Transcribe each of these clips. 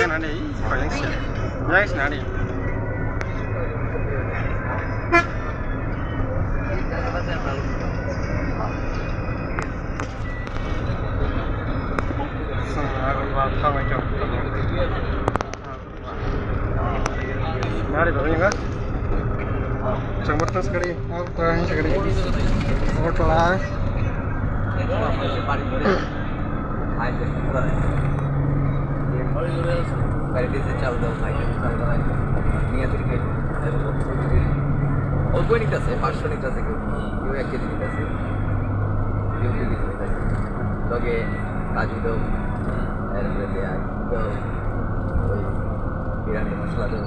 nanti kau yang siapa? Yang nanti. Kau macam nanti baru enggak? Jembatnya sekali, aku terakhir sekali. Hotel. Validation চাল দাও item চাল দাও নিয়ে থেকে অল্প নিতেছে 500 নিতেছে কেউ 1 কেজি নিতেছে কেউ কেজি নিতেছে লগে কাজু দাও এরপরে পেঁয়াজ দাও ওই বিরিয়ানি মশলা দাও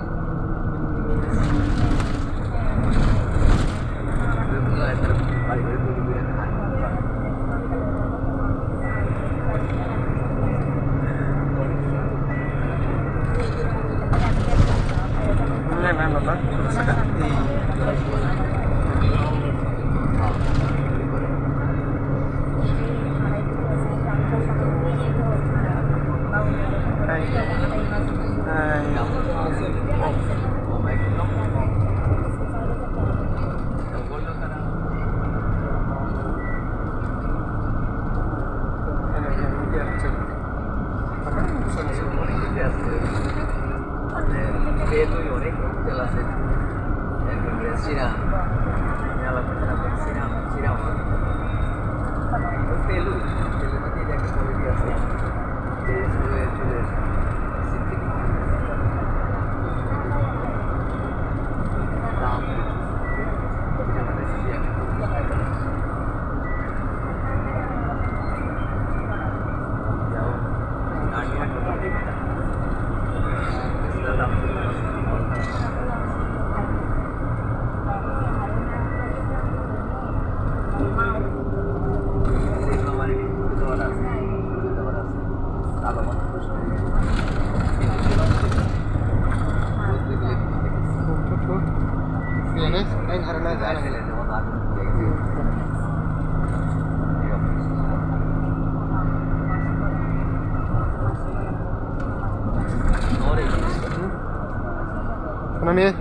Mana ni?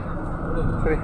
Sorry.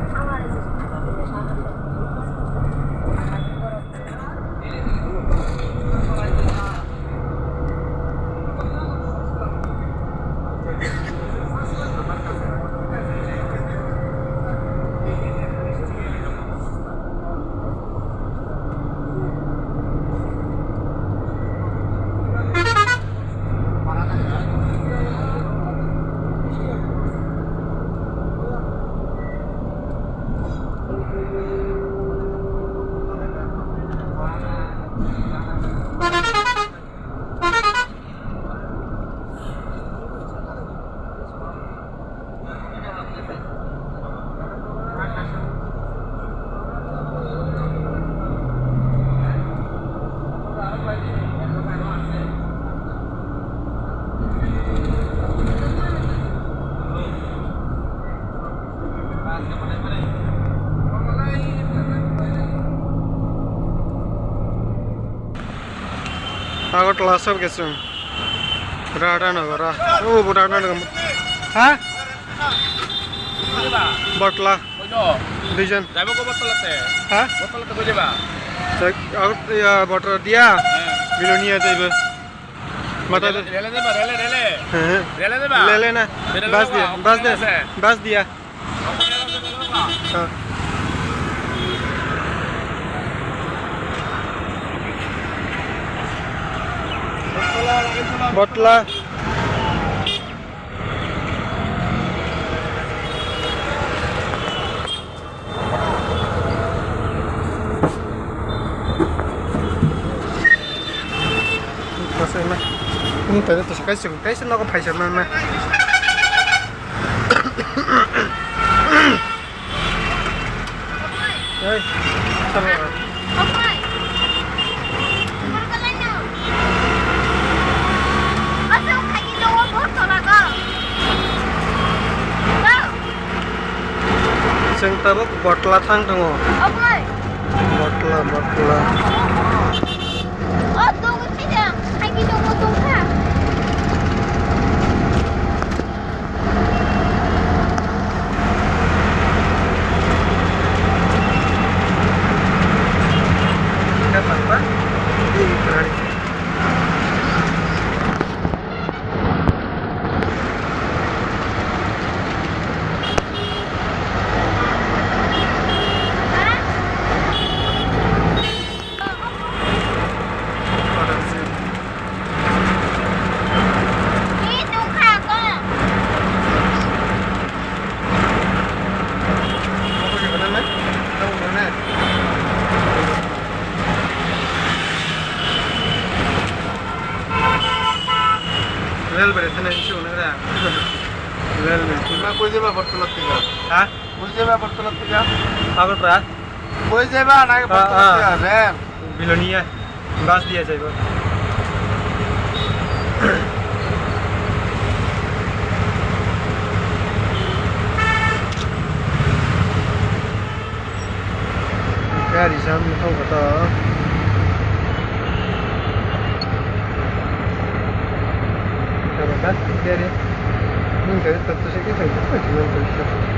Aku telah sab kesum. Rata nagara. Oh, rata nagara. Hah? Botla. Dijan. Driver ko botol ate. Hah? Botol ate boje ba? Aku ya botol dia. Bilonia jaibe. Mata tu. Rele deba, rele. Rele deba. Lele na. Bas dia. हाँ बटला ini tadi tuh kasih nak apa sih mana? Hey, sama. Sing tabuk botla thang tungo. Botla. Oh, tunggu saja. Lagi tunggu. রেলবাড়ি থেকে এসে মনে করে railway তোমরা কই যাবা বটতলার থেকে হ্যাঁ কই যাবা বটতলার থেকে আগরপাড়া কই যাবা না বটতলার থেকে রেল বিলোনিয়া বাস দিয়ে যাইব गाडी सामने ठाउँको त के अरे मिन्टहरू त त्यसै के छैन